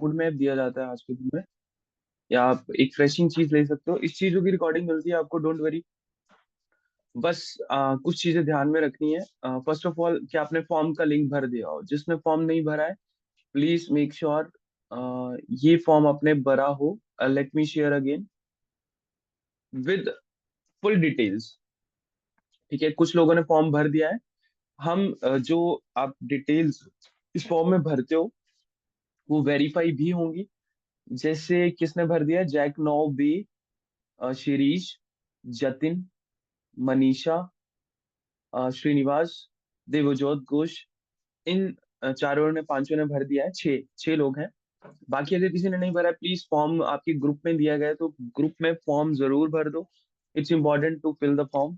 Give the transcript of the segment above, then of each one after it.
Food map दिया जाता है आज के दिन में, या आप एक फ्रेशिंग चीज ले सकते हो। इस चीजों की रिकॉर्डिंग मिलती है आपको, डोंट वरी। बस कुछ चीजें ध्यान में रखनी है। फर्स्ट ऑफ ऑल, कि आपने फॉर्म का लिंक भर दिया हो। जिसने फॉर्म नहीं भरा है, प्लीज मेक श्योर ये फॉर्म अपने भरा हो। Let me share again with full details. ठीक है, कुछ लोगों ने फॉर्म भर दिया है। हम जो आप डिटेल्स इस फॉर्म में भरते हो वो वेरीफाई भी होंगी। जैसे किसने भर दिया, जैक नौ बी, शिरीष, जतिन, मनीषा, श्रीनिवास, देवजोत घोष, इन चारों ने, पांचों ने भर दिया है। छह छह लोग हैं। बाकी अगर किसी ने नहीं भरा है, प्लीज फॉर्म आपके ग्रुप में दिया गया है, तो ग्रुप में फॉर्म जरूर भर दो। It's important to fill the form.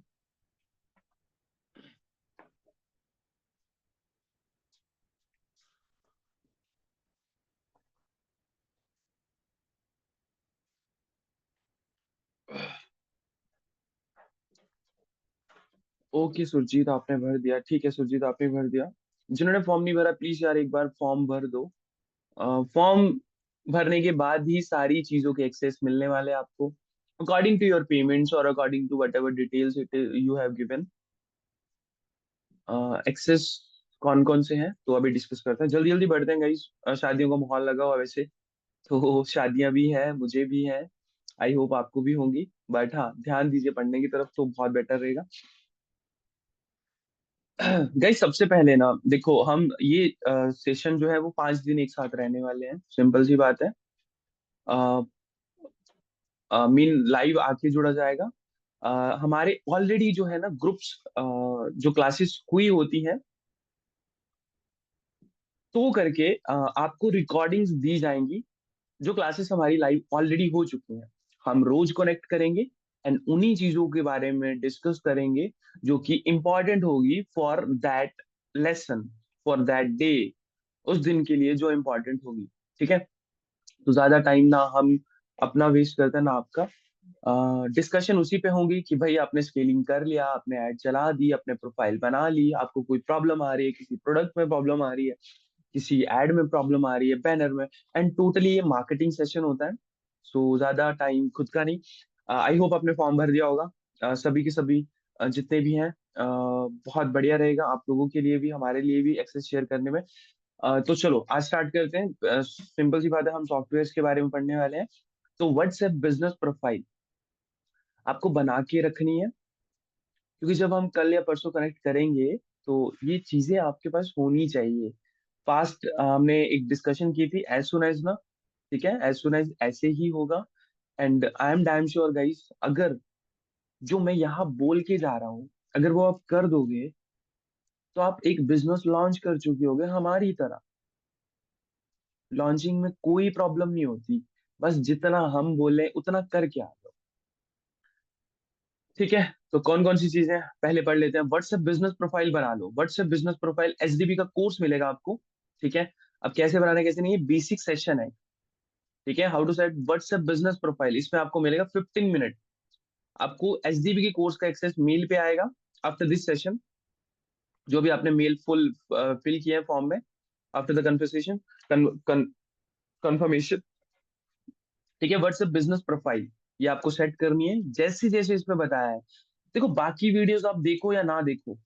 Okay Surjit, आपने भर दिया, ठीक है सुरजीत, आपने भर दिया। जिन्होंने फॉर्म नहीं भरा, प्लीज यार एक बार फॉर्म भर दो। फॉर्म भरने के बाद ही सारी चीजों के एक्सेस मिलने वाले हैं आपको, अकॉर्डिंग टू योर पेमेंट्स और according to whatever details it you have given. Access कौन कौन से हैं तो अभी डिस्कस करते हैं, जल्दी जल्दी बढ़ते हैं गाइस। शादियों का माहौल लगा हुआ है वैसे तो शादियां भी हैं, मुझे भी हैं, आई होप आपको भी होंगी। बट हाँ, ध्यान दीजिए पढ़ने की तरफ, तो बहुत बेटर रहेगा। गाइस सबसे पहले ना देखो, हम ये सेशन जो है वो 5 दिन एक साथ रहने वाले हैं, सिंपल सी बात है। मीन लाइव आके जुड़ा जाएगा। हमारे ऑलरेडी जो है ना ग्रुप्स, जो क्लासेस हुई होती हैं, तो करके आपको रिकॉर्डिंग्स दी जाएंगी। जो क्लासेस हमारी लाइव ऑलरेडी हो चुकी हैं, हम रोज कनेक्ट करेंगे एंड उन्हीं चीजों के बारे में डिस्कस करेंगे जो कि इंपॉर्टेंट होगी for that lesson, for that day, उस दिन के लिए जो इंपॉर्टेंट होगी। ठीक है, तो ज्यादा टाइम ना हम अपना वेस्ट करते हैं ना आपका। डिस्कशन उसी पे होगी कि भाई आपने स्केलिंग कर लिया, आपने ऐड चला दी, आपने प्रोफाइल बना ली, आपको कोई प्रॉब्लम आ रही है, किसी प्रोडक्ट में प्रॉब्लम आ रही है, किसी एड में प्रॉब्लम आ रही है, बैनर में। एंड टोटली ये मार्केटिंग सेशन होता है। सो ज्यादा टाइम खुद का नहीं। आई होप आपने फॉर्म भर दिया होगा, सभी के सभी, जितने भी हैं। बहुत बढ़िया रहेगा आप लोगों के लिए भी, हमारे लिए भी एक्सेस शेयर करने में। तो चलो आज स्टार्ट करते हैं। सिंपल सी बात है, हम सॉफ्टवेयर के बारे में पढ़ने वाले हैं। तो व्हाट्सएप बिजनेस प्रोफाइल आपको बना के रखनी है, क्योंकि जब हम कल या परसों कनेक्ट करेंगे तो ये चीजें आपके पास होनी चाहिए। पास्ट हमने एक डिस्कशन की थी, एज सुन एज ना। ठीक है, एज सुन एज ऐसे ही होगा। And I am damn sure guys, अगर जो मैं यहाँ बोल के जा रहा हूँ, अगर वो आप कर दोगे, तो आप एक बिजनेस लॉन्च कर चुके होगे हमारी तरह। लॉन्चिंग में कोई प्रॉब्लम नहीं होती, बस जितना हम बोले उतना करके आ जाओ। ठीक है, तो कौन कौन सी चीजें पहले पढ़ लेते हैं। व्हाट्सएप बिजनेस प्रोफाइल बना लो। व्हाट्सएप बिजनेस प्रोफाइल एचडीबी का कोर्स मिलेगा आपको। ठीक है, अब कैसे बनाना है कैसे नहीं, ये बेसिक सेशन है। ठीक है, how to set WhatsApp business profile, इसमें आपको मिलेगा 15 मिनट। आपको एचडीबी के कोर्स का एक्सेस मेल पे आएगा आफ्टर दिस सेशन। जो भी आपने मेल फुल फिल किया है फॉर्म में, आफ्टर द कन्वर्सेशन, कंफर्मेशन। ठीक है, व्हाट्सएप बिजनेस प्रोफाइल ये आपको सेट करनी है, जैसे जैसे इसमें बताया है। देखो, बाकी वीडियोस आप देखो या ना देखो,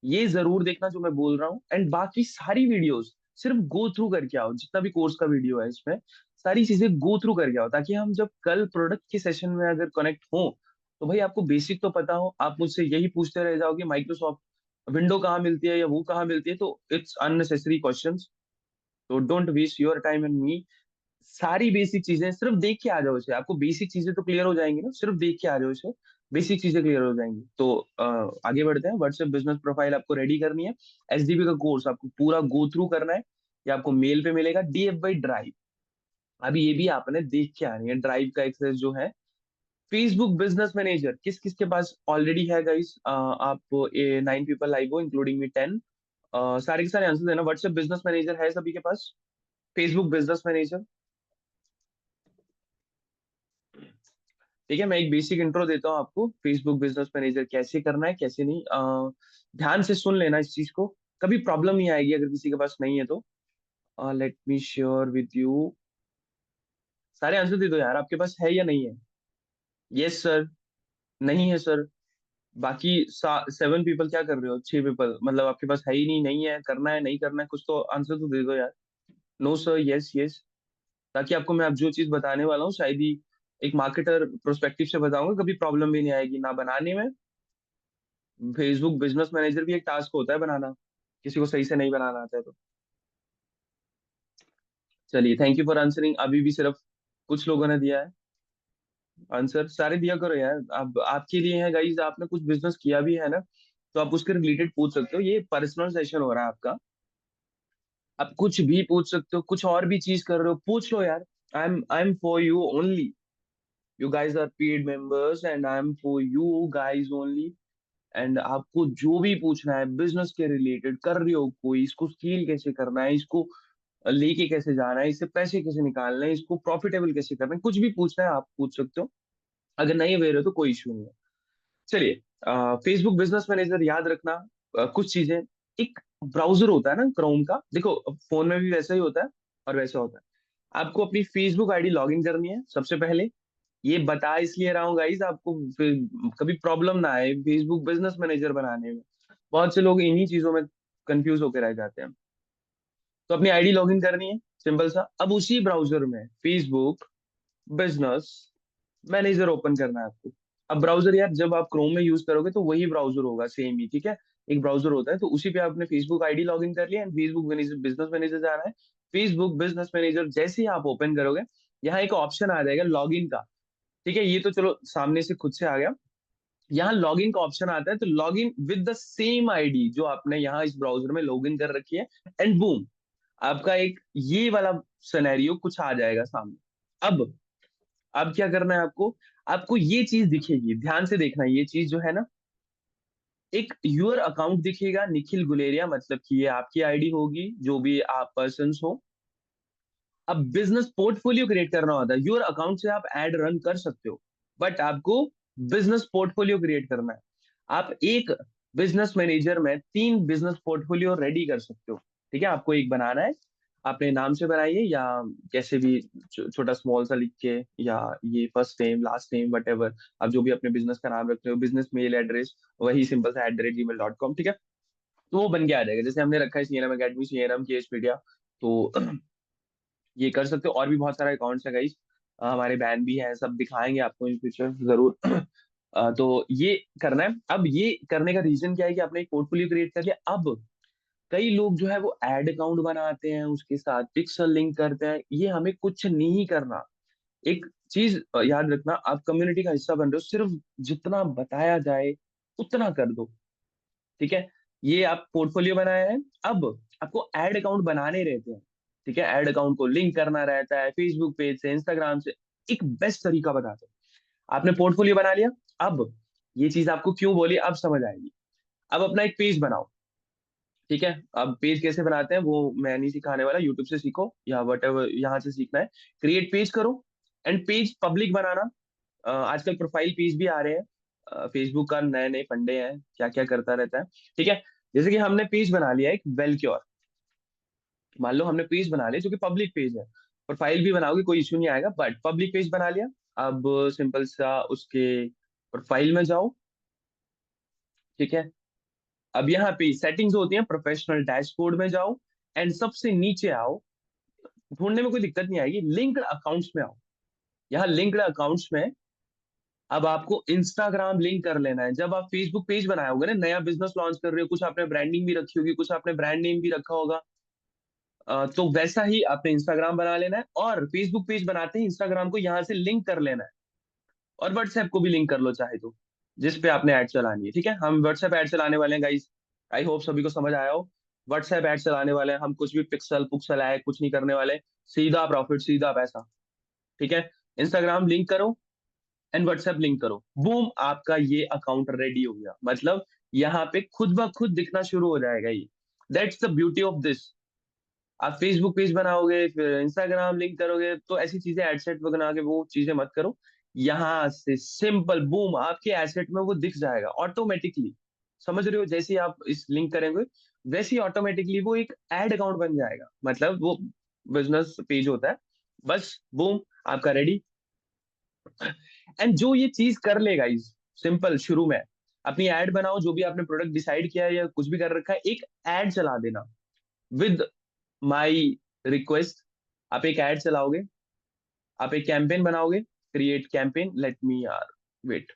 ये जरूर देखना जो मैं बोल रहा हूँ। एंड बाकी सारी वीडियोस सिर्फ गो थ्रू करके आओ, जितना भी कोर्स का वीडियो है इसमें सारी चीजें गो थ्रू करके आओ, ताकि हम जब कल प्रोडक्ट के सेशन में अगर कनेक्ट हो, तो भाई आपको बेसिक तो पता हो। आप मुझसे यही पूछते रह जाओगे माइक्रोसॉफ्ट विंडो कहाँ मिलती है या वो कहाँ मिलती है, तो इट्स अननेसेसरी क्वेश्चंस। तो don't waste your time and me. सारी बेसिक चीजें सिर्फ देख के आ जाओ इसे, आपको बेसिक चीजें तो क्लियर हो जाएंगी ना, सिर्फ देख के आ जाओ इसे, बेसिक चीजें क्लियर हो जाएंगी। तो आगे बढ़ते हैं। व्हाट्सएप बिजनेस प्रोफाइल आपको रेडी करनी है। एसडीबी का कोर्स आपको पूरा गो थ्रू करना है। ये आपको मेल पे मिलेगा, डीएफ बाई ड्राइव। अभी ये भी आपने देख के आनी है, ड्राइव का एक्सेस जो है। फेसबुक बिजनेस मैनेजर किस किस के पास ऑलरेडी है गाइस, आप 9 पीपल लाइव हो इंक्लूडिंग मी 10। सारे के सारे आंसर देना, व्हाट्सएप बिजनेस मैनेजर है सभी के पास, फेसबुक बिजनेस मैनेजर। ठीक है, मैं एक बेसिक इंट्रो देता हूँ आपको, फेसबुक बिजनेस मैनेजर कैसे करना है कैसे नहीं। ध्यान से सुन लेना इस चीज को, कभी प्रॉब्लम नहीं आएगी अगर किसी के पास नहीं है तो। Let me share with you. सारे आंसर दे दो यार, आपके पास है या नहीं है? यस सर, नहीं है सर। बाकी 7 पीपल क्या कर रहे हो? 6 पीपल, मतलब आपके पास है ही नहीं, नहीं है, करना है नहीं करना है, कुछ तो आंसर तो दे दो यार। No sir, yes yes. ताकि आपको मैं अब जो चीज बताने वाला हूँ शायद ही एक मार्केटर प्रोस्पेक्टिव से बताऊंगा, कभी प्रॉब्लम भी नहीं आएगी ना बनाने में। फेसबुक बिजनेस मैनेजर भी एक टास्क होता है बनाना, किसी को सही से नहीं बनाना आता है तो। चलिए, थैंक यू फॉर आंसरिंग। अभी भी सिर्फ कुछ लोगों ने दिया है आंसर, सारे दिया करो यार। अब आपके लिए है गाइज, आपने कुछ बिजनेस किया भी है ना, तो आप उसके रिलेटेड पूछ सकते हो। ये पर्सनल सेशन हो रहा है आपका, आप कुछ भी पूछ सकते हो, कुछ और भी चीज कर रहे हो पूछ लो यार। I am for you only. You guys are paid members and I am for you guys only. And आपको जो भी पूछना है बिजनेस के रिलेटेड, कर रहे हो कोई, इसको स्केल कैसे करना है, इसको लेके कैसे जाना है, इससे पैसे कैसे निकालना है, इसको प्रॉफिटेबल कैसे करना है, कुछ भी पूछना है आप पूछ सकते हो। अगर नहीं अवेयर हो तो कोई इश्यू नहीं है। चलिए, फेसबुक बिजनेस मैनेजर याद रखना। कुछ चीजें, एक ब्राउजर होता है ना क्रोम का, देखो फोन में भी वैसा ही होता है और वैसा होता है। आपको अपनी फेसबुक आईडी लॉगिन करनी है सबसे पहले। ये बता इसलिए रहा हूँ गाइस, आपको फिर कभी प्रॉब्लम ना आए फेसबुक बिजनेस मैनेजर बनाने में। बहुत से लोग इन्हीं चीजों में कंफ्यूज होकर रह जाते हैं। तो अपनी आईडी लॉगिन करनी है, सिंपल सा। अब उसी ब्राउजर में फेसबुक बिजनेस मैनेजर ओपन करना है आपको। अब ब्राउजर यार, जब आप क्रोम में यूज करोगे तो वही ब्राउजर होगा, सेम ही, ठीक है। एक ब्राउजर होता है, तो उसी पे आपने फेसबुक आईडी लॉगिन कर लिया एंड फेसबुक बिजनेस मैनेजर जाना है। फेसबुक बिजनेस मैनेजर जैसे ही आप ओपन करोगे, यहाँ एक ऑप्शन आ जाएगा लॉगिन का। ठीक है, ये तो चलो सामने से खुद से आ गया। यहाँ लॉगिन का ऑप्शन आता है, तो login with the same ID जो आपने यहाँ इस ब्राउजर में लॉगिन कर रखी है, एंड बूम, आपका एक ये वाला सिनेरियो कुछ आ जाएगा सामने। अब क्या करना है आपको? आपको ये चीज दिखेगी, ध्यान से देखना, ये चीज जो है ना, एक यूर अकाउंट दिखेगा निखिल गुलेरिया, मतलब कि ये आपकी आईडी होगी, जो भी आप पर्सन हो। अब बिजनेस पोर्टफोलियो क्रिएट करना होता है, यूर अकाउंट से आप एड रन कर सकते हो, बट आपको बिजनेस पोर्टफोलियो क्रिएट करना है। आप एक बिजनेस मैनेजर में 3 बिजनेस पोर्टफोलियो रेडी कर सकते हो। ठीक है, आपको एक बनाना है, अपने नाम से बनाइए या कैसे भी, छोटा स्मॉल सा लिख के, या ये first name last name what ever, आप जो भी अपने बिजनेस का नाम रखते हो, बिजनेस मेल एड्रेस वही सिंपल सा @gmail.com, ठीक है। तो वो बन के आ जाएगा, जैसे हमने रखा है सीएनएम अकेडमी, सीएनएम के एच मीडिया। तो ये कर सकते हो। और भी बहुत सारे अकाउंट्स है गाइस, हमारे बैन भी हैं, सब दिखाएंगे आपको इन फ्यूचर जरूर। तो ये करना है। अब ये करने का रीजन क्या है कि आपने एक पोर्टफोलियो क्रिएट कर लिया। अब कई लोग जो है वो एड अकाउंट बनाते हैं, उसके साथ पिक्सल लिंक करते हैं, ये हमें कुछ नहीं करना। एक चीज याद रखना, आप कम्युनिटी का हिस्सा बन रहे हो, सिर्फ जितना बताया जाए उतना कर दो। ठीक है, ये आप पोर्टफोलियो बनाया है। अब आपको एड अकाउंट बनाने रहते हैं। ठीक है, एड अकाउंट को लिंक करना रहता है फेसबुक पेज से, इंस्टाग्राम से। एक बेस्ट तरीका बताते हैं। आपने पोर्टफोलियो बना लिया। अब ये चीज आपको क्यों बोली, अब समझ आएगी। अब अपना एक पेज बनाओ। ठीक है, अब पेज कैसे बनाते हैं वो मैं नहीं सिखाने वाला, यूट्यूब से सीखो या वट एवर यहाँ से सीखना है। क्रिएट पेज करो एंड पेज पब्लिक बनाना। आजकल प्रोफाइल पेज भी आ रहे हैं, फेसबुक का नए नए फंडे हैं, क्या क्या करता रहता है। ठीक है, जैसे कि हमने पेज बना लिया एक वेलक्योर, मान लो हमने पेज बना लिया जो कि पब्लिक पेज है। प्रोफाइल भी बनाओगे कोई इश्यू नहीं आएगा, बट पब्लिक पेज बना लिया। अब सिंपल सा उसके प्रोफाइल में जाओ। ठीक है, अब यहाँ पे सेटिंग्स होती हैं, प्रोफेशनल डैशबोर्ड में जाओ एंड सबसे नीचे आओ। ढूंढने में कोई दिक्कत नहीं आएगी, लिंक्ड अकाउंट्स में आओ। यहाँ लिंक्ड अकाउंट्स में अब आपको इंस्टाग्राम लिंक कर लेना है। जब आप फेसबुक पेज बनाए होगे ना, नया बिजनेस लॉन्च कर रहे हो, कुछ आपने ब्रांडिंग भी रखी होगी, कुछ आपने ब्रांड नेम भी रखा होगा, तो वैसा ही आपने इंस्टाग्राम बना लेना है। और फेसबुक पेज बनाते ही इंस्टाग्राम को यहाँ से लिंक कर लेना है। और व्हाट्सएप को भी लिंक कर लो चाहे तो, जिस पे आपने ऐड चलानी है। ठीक है, हम व्हाट्सएप ऐड चलाने वाले हैं गाइस। आई होप सभी को समझ आया हो। व्हाट्सएप ऐड चलाने वाले हैं हम, कुछ भी पिक्सल पुक्सल है कुछ नहीं करने वाले। सीधा प्रॉफिट, सीधा पैसा। ठीक है, इंस्टाग्राम लिंक करो एंड व्हाट्सएप लिंक करो, बूम, आपका ये अकाउंट रेडी हो गया। मतलब यहाँ पे खुद ब खुद दिखना शुरू हो जाएगा ये। That's the beauty of this. आप फेसबुक पेज बनाओगे, फिर इंस्टाग्राम लिंक करोगे, तो ऐसी चीजें एडसेट बना के वो चीजें मत करो। यहाँ से सिंपल बूम, आपके एसेट में वो दिख जाएगा ऑटोमेटिकली। समझ रहे हो, जैसे ही आप इस लिंक करेंगे वैसे ही ऑटोमेटिकली वो एक एड अकाउंट बन जाएगा। मतलब वो बिजनेस पेज होता है, बस बूम, आपका रेडी। एंड जो ये चीज कर ले गाइस, सिंपल, शुरू में अपनी एड बनाओ, जो भी आपने प्रोडक्ट डिसाइड किया है या कुछ भी कर रखा है, एक एड चला देना विद माई रिक्वेस्ट। आप एक एड चलाओगे, आप एक कैंपेन बनाओगे, क्रिएट कैंपेन, लेट मी यार, वेट।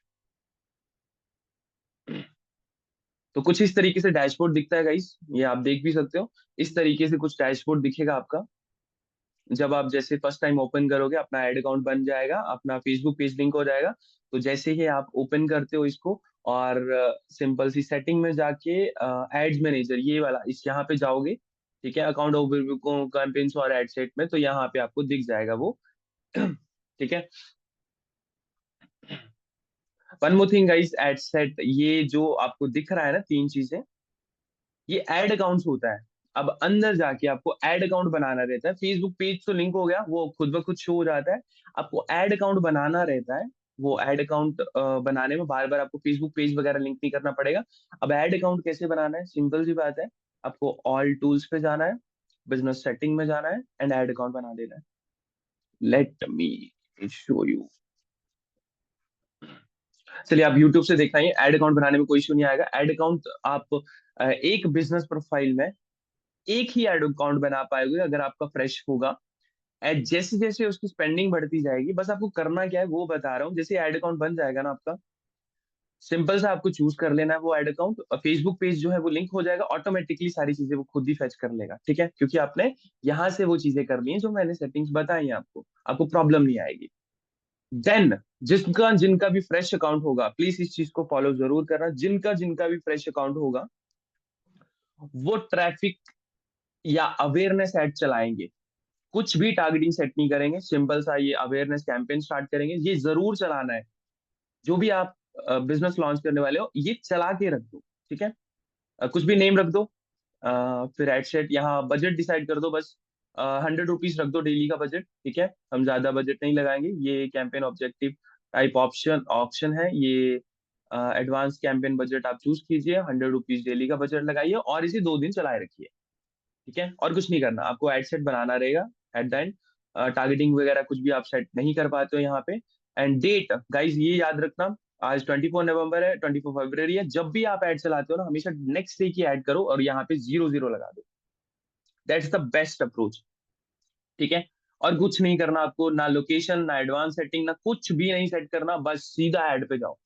तो कुछ इस तरीके से डैशबोर्ड दिखता है गाइस, ये आप देख भी सकते हो। इस तरीके से कुछ डैशबोर्ड दिखेगा आपका। जब आप जैसे फर्स्ट टाइम ओपन करोगे, अपना एड अकाउंट बन जाएगा, अपना फेसबुक पेज लिंक हो जाएगा। तो जैसे ही आप ओपन करते हो इसको, और सिंपल सी सेटिंग में जाके एड्स मैनेजर ये वाला, इस यहाँ पे जाओगे, ठीक है, अकाउंट ओवरव्यू को कैंपेन्स और एड सेट में, तो यहाँ पे आपको दिख जाएगा वो। ठीक है। One more thing guys, ad set, ये जो आपको दिख रहा है ना तीन चीजें, ये एड अकाउंट्स होता है। अब अंदर जाके आपको एड अकाउंट बनाना रहता है। फेसबुक पेज तो लिंक हो गया, वो खुद ब खुद शो हो जाता है। आपको एड अकाउंट बनाना रहता है। वो एड अकाउंट बनाने में बार बार आपको फेसबुक पेज वगैरह लिंक नहीं करना पड़ेगा। अब एड अकाउंट कैसे बनाना है, सिंपल सी बात है। आपको ऑल टूल्स पे जाना है, बिजनेस सेटिंग में जाना है, एंड एड अकाउंट बना देना है। Let me show you. चलिए, आप यूट्यूब से देखना, ही एड अकाउंट बनाने में कोई इशू नहीं आएगा। एड अकाउंट आप एक बिजनेस प्रोफाइल में एक ही एड अकाउंट बना पाओगे अगर आपका फ्रेश होगा। एड जैसे जैसे उसकी स्पेंडिंग बढ़ती जाएगी, बस आपको करना क्या है वो बता रहा हूँ। जैसे एड अकाउंट बन जाएगा ना आपका, सिंपल सा आपको चूज कर लेना है वो एड अकाउंट। फेसबुक पेज जो है वो लिंक हो जाएगा ऑटोमेटिकली, सारी चीजें वो खुद ही फेच कर लेगा, ठीक है, क्योंकि आपने यहाँ से वो चीजें कर ली हैं जो मैंने सेटिंग्स बताई हैं आपको। आपको प्रॉब्लम नहीं आएगी। देन जिसका जिनका भी फ्रेश अकाउंट होगा, प्लीज इस चीज को फॉलो जरूर करना, जिनका जिनका भी फ्रेश अकाउंट होगा, वो ट्रैफिक या अवेयरनेस एड चलाएंगे। कुछ भी टारगेटिंग सेट नहीं करेंगे, सिंपल सा ये अवेयरनेस कैंपेन स्टार्ट करेंगे। ये जरूर चलाना है, जो भी आप बिजनेस लॉन्च करने वाले हो, ये चला के रख दो, ठीक है। कुछ भी नेम रख दो, फिर एड सेट, यहाँ बजट डिसाइड कर दो, बस 100 रुपीज रख दो डेली का बजट, ठीक है। हम ज्यादा बजट नहीं लगाएंगे। ये campaign objective type option option है ये। एडवांस कैंपेन बजट आप चूज कीजिए, 100 रुपीज डेली का बजट लगाइए, और इसे 2 दिन चलाए रखिए, ठीक है। और कुछ नहीं करना, आपको एड सेट बनाना रहेगा। एट द एंड टारगेटिंग वगैरह कुछ भी आप सेट नहीं कर पाते हो यहाँ पे। एंड डेट गाइज, ये याद रखना, आज 24 नवंबर है, 24 फरवरी है। जब भी आप एड चलाते हो ना, हमेशा नेक्स्ट डे की ऐड करो और यहाँ पे 0 0 लगा दो। दैट्स द बेस्ट अप्रोच, ठीक है। और कुछ नहीं करना आपको, ना लोकेशन, ना एडवांस सेटिंग, ना कुछ भी नहीं सेट करना, बस सीधा ऐड पे जाओ।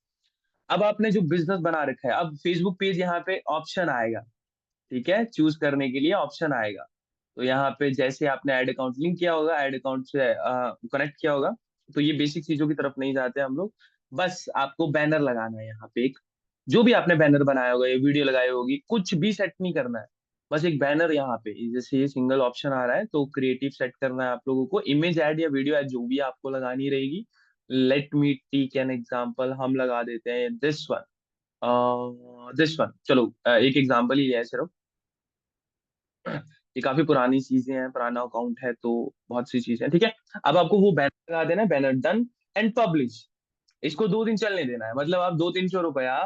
अब आपने जो बिजनेस बना रखा है, अब फेसबुक पेज यहाँ पे ऑप्शन आएगा, ठीक है, चूज करने के लिए ऑप्शन आएगा। तो यहाँ पे जैसे आपने ऐड अकाउंट लिंक किया होगा, ऐड अकाउंट से कनेक्ट किया होगा, तो ये बेसिक चीजों की तरफ नहीं जाते हम लोग। बस आपको बैनर लगाना है यहाँ पे एक, जो भी आपने बैनर बनाया होगा, ये वीडियो लगाई होगी, कुछ भी सेट नहीं करना है। बस एक बैनर यहाँ पे, जैसे ये सिंगल ऑप्शन आ रहा है, तो क्रिएटिव सेट करना है आप लोगों को। इमेज ऐड या वीडियो ऐड जो भी आपको लगानी रहेगी। Let me take an example, हम लगा देते हैं दिस वन। दिस वन, चलो एक एग्जाम्पल ही लिया है सिर्फ। ये काफी पुरानी चीजें हैं, पुराना अकाउंट है, तो बहुत सी चीजें हैं, ठीक है। अब आपको वो बैनर लगा देना है, बैनर डन। And publish. इसको 2 दिन चलने देना है, मतलब आप 200-300 रुपया,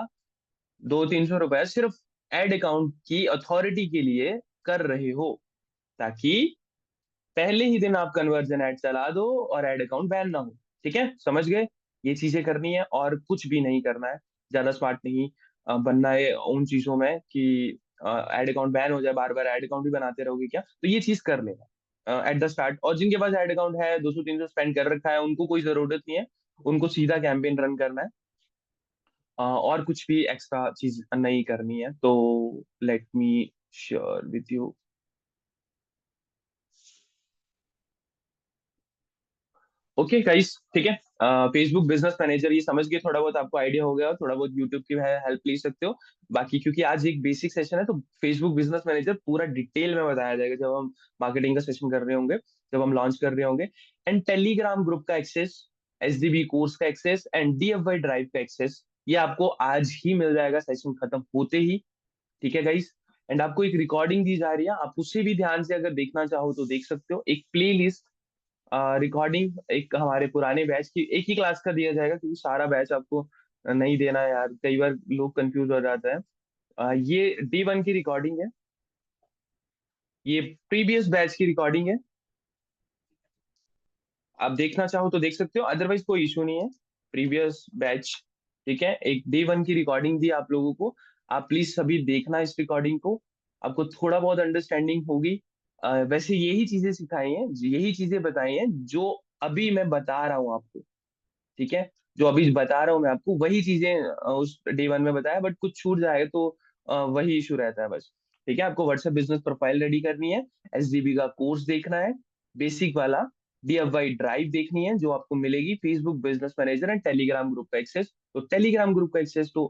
200-300 रुपया सिर्फ एड अकाउंट की अथॉरिटी के लिए कर रहे हो, ताकि पहले ही दिन आप कन्वर्जन एड चला दो और एड अकाउंट बैन ना हो, ठीक है, समझ गए। ये चीजें करनी है और कुछ भी नहीं करना है। ज्यादा स्मार्ट नहीं बनना है उन चीजों में कि एड अकाउंट बैन हो जाए, बार बार एड अकाउंट भी बनाते रहोगे क्या, तो ये चीज कर लेना एट द स्टार्ट। और जिनके पास एड अकाउंट है, 200-300 स्पेंड कर रखा है, उनको कोई जरूरत नहीं है, उनको सीधा कैंपेन रन करना है। और कुछ भी एक्स्ट्रा चीज नहीं करनी है। तो let me share with you. Okay guys, ठीक है। फेसबुक बिजनेस मैनेजर ये समझ गए, थोड़ा बहुत आपको आइडिया हो गया, और थोड़ा बहुत यूट्यूब की हेल्प ले सकते हो। बाकी क्योंकि आज एक बेसिक सेशन है, तो फेसबुक बिजनेस मैनेजर पूरा डिटेल में बताया जाएगा जब हम मार्केटिंग का सेशन कर रहे होंगे, जब हम लॉन्च कर रहे होंगे। एंड टेलीग्राम ग्रुप का एक्सेस, एसडीबी कोर्स का एक्सेस, एंड डीएफवाई ड्राइव का एक्सेस, ये आपको आज ही मिल जाएगा सेशन खत्म होते ही, ठीक है गाइस। एंड आपको एक रिकॉर्डिंग दी जा रही है, आप उसे भी ध्यान से अगर देखना चाहो तो देख सकते हो। एक प्ले लिस्ट रिकॉर्डिंग, एक हमारे पुराने बैच की एक ही क्लास का दिया जाएगा, क्योंकि सारा बैच आपको नहीं देना है यार, कई बार लोग कंफ्यूज हो जाता है। ये D1 की रिकॉर्डिंग है, ये प्रीवियस बैच की रिकॉर्डिंग है। आप देखना चाहो तो देख सकते हो, अदरवाइज कोई इशू नहीं है। प्रीवियस बैच, ठीक है, एक डे वन की रिकॉर्डिंग दी आप लोगों को। आप प्लीज सभी देखना इस रिकॉर्डिंग को, आपको थोड़ा बहुत अंडरस्टैंडिंग होगी। वैसे यही चीजें सिखाई हैं, यही चीजें बताई हैं जो अभी मैं बता रहा हूँ आपको, ठीक है। जो अभी बता रहा हूँ मैं आपको वही चीजें उस डे वन में बताया, बट कुछ छूट जाए तो वही इशू रहता है बस। ठीक है, आपको व्हाट्सएप बिजनेस प्रोफाइल रेडी करनी है, एसडीबी का कोर्स देखना है, बेसिक वाला, डीएफवाई ड्राइव देखनी है जो आपको मिलेगी, Facebook business manager and Telegram group का एक्सेस। तो टेलीग्राम ग्रुप का एक्सेस तो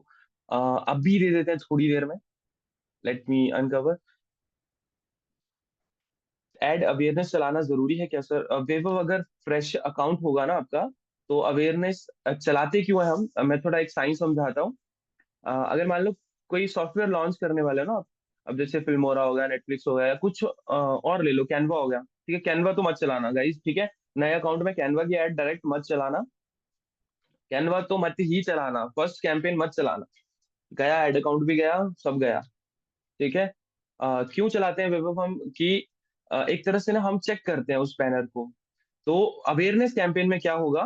अभी दे देते हैं थोड़ी देर में। Let me uncover. Ad awareness चलाना जरूरी है क्या सर? वैभव, अगर फ्रेश अकाउंट होगा ना आपका, तो अवेयरनेस चलाते क्यों है हम? मैं थोड़ा एक साइंस समझाता हूँ। अगर मान लो कोई सॉफ्टवेयर लॉन्च करने वाले हो ना आप, अब जैसे फिल्मोरा हो गया, नेटफ्लिक्स हो गया, या कुछ और ले लो, कैनवा हो गया, ठीक है। कैनवा तो मत चलाना गाइस, ठीक है। नए अकाउंट में कैनवा की एड डायरेक्ट मत चलाना, कैनवा तो मत ही चलाना, फर्स्ट कैंपेन मत चलाना। गया एड अकाउंट भी गया, सब गया, ठीक है। क्यों चलाते हैं वैभव हम कि एक तरह से ना हम चेक करते हैं उस बैनर को। तो अवेयरनेस कैंपेन में क्या होगा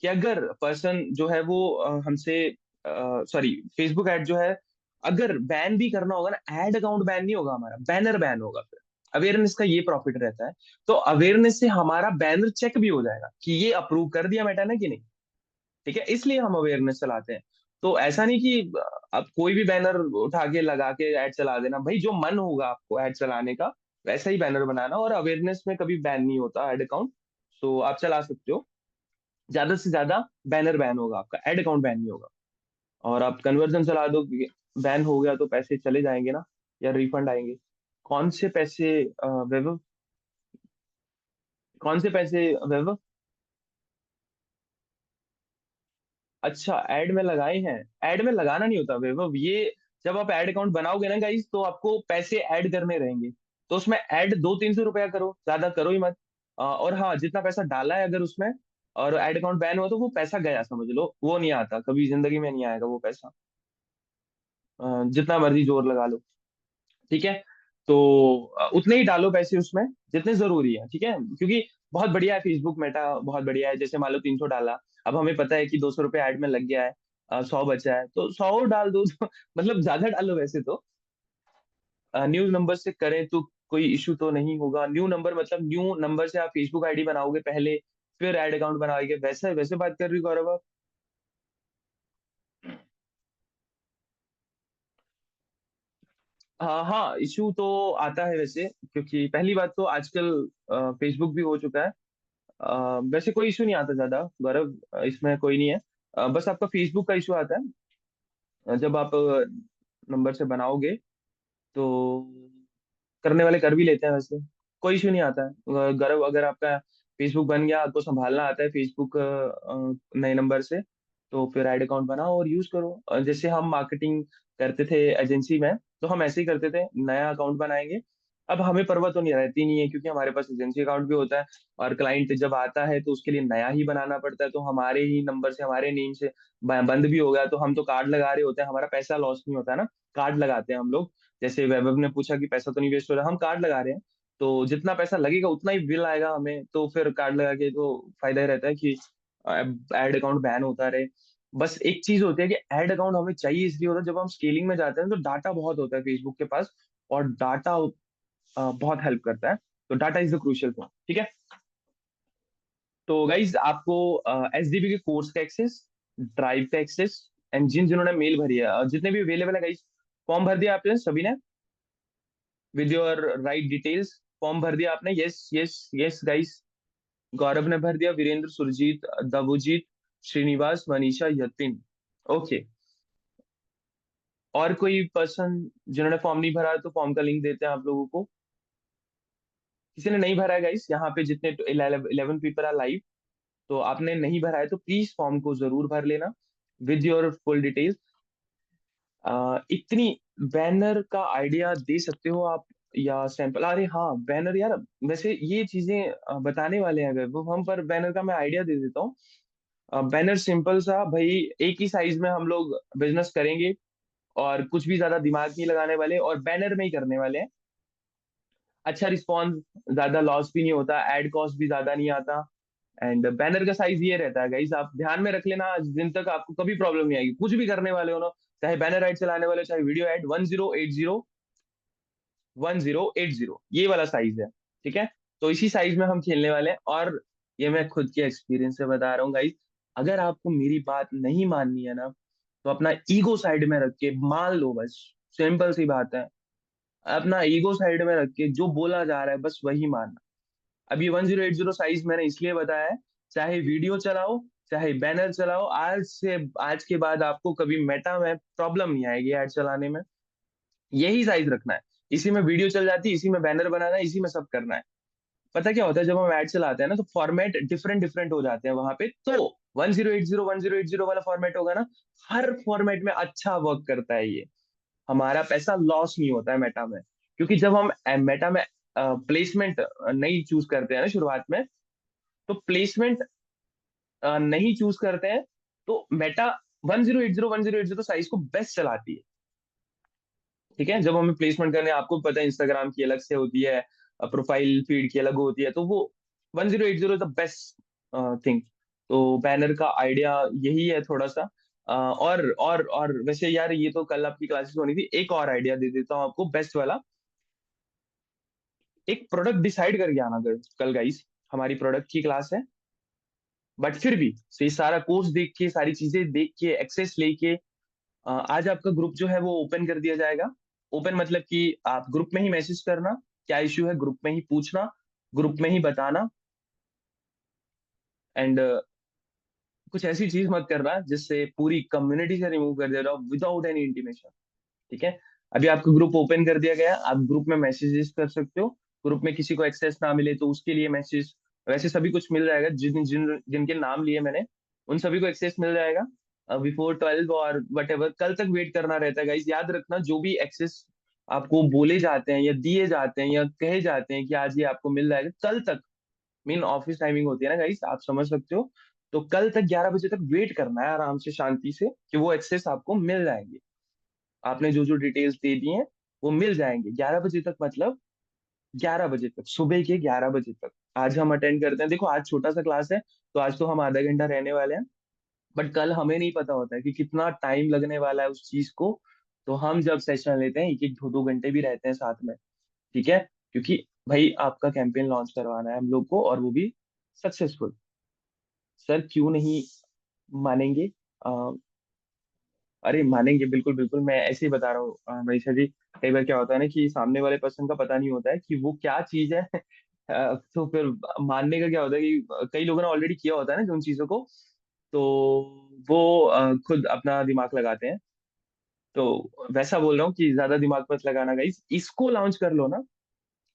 कि अगर पर्सन जो है वो हमसे, सॉरी, फेसबुक ऐड जो है, अगर बैन भी करना होगा ना, ऐड अकाउंट बैन नहीं होगा हमारा, बैनर बैन होगा फिर। अवेयरनेस का ये प्रॉफिट रहता है। तो अवेयरनेस से हमारा बैनर चेक भी हो जाएगा कि ये अप्रूव कर दिया मेटा ने कि नहीं, ठीक है, इसलिए हम अवेयरनेस चलाते हैं। तो ऐसा नहीं कि अब कोई भी बैनर उठा के लगा के ऐड चला देना, भाई जो मन होगा आपको ऐड चलाने का वैसा ही बैनर बनाना, और अवेयरनेस में कभी बैन नहीं होता ऐड अकाउंट। तो आप चला सकते हो, ज्यादा से ज्यादा बैनर बैन होगा आपका, ऐड अकाउंट बैन नहीं होगा। और आप कन्वर्जन चला दो, बैन हो गया तो पैसे चले जाएंगे ना, या रिफंड आएंगे? कौन से पैसे वैभव? कौन से पैसे वैभव? अच्छा, ऐड में लगाए हैं? ऐड में लगाना नहीं होता वैभव ये। जब आप ऐड अकाउंट बनाओगे ना गाइस, तो आपको पैसे ऐड करने रहेंगे। तो उसमें ऐड 200-300 रुपया करो, ज्यादा करो ही मत। और हाँ, जितना पैसा डाला है अगर उसमें, और ऐड अकाउंट बैन हुआ, तो वो पैसा गया समझ लो, वो नहीं आता कभी जिंदगी में, नहीं आएगा वो पैसा। जितना मर्जी जोर लगा लो, ठीक है। तो उतने ही डालो पैसे उसमें जितने जरूरी है, ठीक है, क्योंकि बहुत बढ़िया है फेसबुक मेटा, बहुत बढ़िया है। जैसे मान लो 300 डाला, अब हमें पता है कि 200 रुपये ऐड में लग गया है, 100 बचा है, तो 100 डाल दो तो, मतलब ज्यादा डालो वैसे तो। न्यू नंबर से करें तो कोई इशू तो नहीं होगा। न्यू नंबर मतलब न्यू नंबर से आप फेसबुक आईडी बनाओगे पहले, फिर ऐड अकाउंट बनाओगे, वैसे वैसे बात कर रही हो गौरव आप? हाँ हाँ, इशू तो आता है वैसे, क्योंकि पहली बात तो आजकल फेसबुक भी हो चुका है। वैसे कोई इशू नहीं आता ज्यादा गौरव, इसमें कोई नहीं है। बस आपका फेसबुक का इशू आता है जब आप नंबर से बनाओगे, तो करने वाले कर भी लेते हैं वैसे, कोई इशू नहीं आता है। गौरव, अगर आपका फेसबुक बन गया, आपको संभालना आता है फेसबुक नए नंबर से, तो फिर ऐड अकाउंट बनाओ और यूज करो। जैसे हम मार्केटिंग करते थे एजेंसी में, तो हम ऐसे ही करते थे, नया अकाउंट बनाएंगे। अब हमें परवाह तो नहीं रहती नहीं है, क्योंकि हमारे पास एजेंसी अकाउंट भी होता है, और क्लाइंट जब आता है तो उसके लिए नया ही बनाना पड़ता है, तो हमारे ही नंबर से, हमारे नेम से बंद भी हो गया तो हम तो कार्ड लगा रहे होते हैं, हमारा पैसा लॉस नहीं होता है ना। कार्ड लगाते हैं हम लोग। जैसे वैभव ने पूछा कि पैसा तो नहीं वेस्ट हो रहा, हम कार्ड लगा रहे हैं, तो जितना पैसा लगेगा उतना ही बिल आएगा हमें, तो फिर कार्ड लगा के तो फायदा ही रहता है कि ऐड अकाउंट बैन होता रहे। बस एक चीज होती है कि ऐड अकाउंट हमें चाहिए इसलिए होता है, जब हम स्केलिंग में जाते हैं तो डाटा बहुत होता है फेसबुक के पास, और डाटा बहुत हेल्प करता है। तो data is the crucial thing, ठीक है। तो गाइज आपको एसडीबी के कोर्स का एक्सेस, ड्राइव का एक्सेस, एंड जिन्होंने मेल भरी है, जितने भी अवेलेबल है गाइज, फॉर्म भर दिया आपने सभी ने with your right details? Form भर दिया आपने? Yes yes yes guys. Gaurav ने भर दिया, वीरेंद्र, सुरजीत, दबुजीत, श्रीनिवास, मनीषा, यतिन। ओके। और कोई पर्सन जिन्होंने फॉर्म नहीं भरा है, तो फॉर्म का लिंक देते हैं आप लोगों को। किसी ने नहीं भरा है गाइस, यहाँ पे जितने 11 पीपल आर लाइव, तो आपने नहीं भरा है तो प्लीज फॉर्म को जरूर भर लेना विद योर फुल डिटेल्स। इतनी बैनर का आइडिया दे सकते हो आप, या सैंपल? अरे हाँ, बैनर यार, वैसे ये चीजें बताने वाले हैं अगर वो हम, पर बैनर का मैं आइडिया दे देता हूँ। बैनर सिंपल सा भाई, एक ही साइज में हम लोग बिजनेस करेंगे, और कुछ भी ज्यादा दिमाग नहीं लगाने वाले, और बैनर में ही करने वाले हैं। अच्छा रिस्पॉन्स, ज्यादा लॉस भी नहीं होता, एड कॉस्ट भी ज्यादा नहीं आता, एंड बैनर का साइज ये रहता है गाइस, आप ध्यान में रख लेना, आज दिन तक आपको कभी प्रॉब्लम नहीं आएगी, कुछ भी करने वाले हो ना, चाहे बैनर ऐड चलाने वाले हो, चाहे वीडियो ऐड, 1080 ये वाला साइज है। ठीक है, तो इसी साइज में हम खेलने वाले हैं। और ये मैं खुद के एक्सपीरियंस से बता रहा हूँ गाइस, अगर आपको मेरी बात नहीं माननी है ना, तो अपना ईगो साइड में रख के मान लो बस। सिंपल सी बात है, अपना ईगो साइड में रख के जो बोला जा रहा है बस वही मानना। अब ये 1080 साइज मैंने इसलिए बताया है, चाहे वीडियो चलाओ, चाहे बैनर चलाओ, आज के बाद आपको कभी मेटा में प्रॉब्लम नहीं आएगी ऐड चलाने में। यही साइज रखना है, इसी में वीडियो चल जाती है, इसी में बैनर बनाना है, इसी में सब करना है। पता क्या होता है, जब हम ऐड चलाते हैं ना, तो फॉर्मेट डिफरेंट डिफरेंट हो जाते हैं वहां पे, तो 1080 वाला फॉर्मेट होगा ना, हर फॉर्मेट में अच्छा वर्क करता है ये। हमारा पैसा लॉस नहीं होता है मेटा में, क्योंकि जब हम मेटा में प्लेसमेंट नहीं चूज करते हैं ना शुरुआत में, तो प्लेसमेंट नहीं चूज करते हैं, तो मेटा 1080 साइज को बेस्ट चलाती है। ठीक है, जब हमें प्लेसमेंट करने, आपको पता है इंस्टाग्राम की अलग से होती है, प्रोफाइल फीड की अलग होती है, तो वो 1080 इज द बेस्ट थिंग। तो बैनर का आइडिया यही है थोड़ा सा। और वैसे यार, ये तो कल आपकी क्लासेस होनी थी, एक और आइडिया दे देता हूँ आपको बेस्ट वाला। एक प्रोडक्ट डिसाइड करके आना कल गाइस, हमारी प्रोडक्ट की क्लास है, बट फिर भी तो ये सारा कोर्स देख के, सारी चीजें देख के, एक्सेस लेके, आज आपका ग्रुप जो है वो ओपन कर दिया जाएगा। ओपन मतलब कि आप ग्रुप में ही मैसेज करना, क्या इश्यू है ग्रुप में ही पूछना, ग्रुप में ही बताना। एंड कुछ ऐसी चीज मत करना जिससे पूरी कम्युनिटी से रिमूव कर दे रहा हो विदाउट एनी इंटीमेशन। ठीक है, अभी आपका ग्रुप ओपन कर दिया गया, आप ग्रुप में मैसेजेस कर सकते हो। ग्रुप में किसी को एक्सेस ना मिले तो उसके लिए मैसेज, वैसे सभी कुछ मिल जाएगा, जिनके नाम लिए मैंने, उन सभी को एक्सेस मिल जाएगा बिफोर 12 और वट एवर। कल तक वेट करना रहता है गाइस, याद रखना, जो भी एक्सेस आपको बोले जाते हैं या दिए जाते हैं या कहे जाते हैं कि आज ये आपको मिल जाएगा, कल तक, मीन ऑफिस टाइमिंग होती है ना गाइस, आप समझ सकते हो, तो कल तक 11 बजे तक वेट करना है आराम से, शांति से, कि वो एक्सेस आपको मिल जाएंगे। आपने जो जो डिटेल्स दे दी हैं वो मिल जाएंगे 11 बजे तक, मतलब 11 बजे तक, सुबह के 11 बजे तक आज हम अटेंड करते हैं। देखो आज छोटा सा क्लास है, तो आज तो हम आधा घंटा रहने वाले हैं, बट कल हमें नहीं पता होता है कि कितना टाइम लगने वाला है उस चीज को। तो हम जब सेशन लेते हैं, एक एक दो दो घंटे भी रहते हैं साथ में। ठीक है, क्योंकि भाई आपका कैंपेन लॉन्च करवाना है हम लोग को, और वो भी सक्सेसफुल। सर क्यों नहीं मानेंगे? अरे मानेंगे, बिल्कुल बिल्कुल, मैं ऐसे ही बता रहा हूँ मनीषा जी। कई बार क्या होता है ना, कि सामने वाले पर्सन का पता नहीं होता है कि वो क्या चीज है। तो फिर मानने का क्या होता है कि कई लोगों ने ऑलरेडी किया होता है ना उन चीजों को, तो वो खुद अपना दिमाग लगाते हैं। तो वैसा बोल रहा हूँ कि ज्यादा दिमाग मत लगाना गाइस, इसको लॉन्च कर लो ना,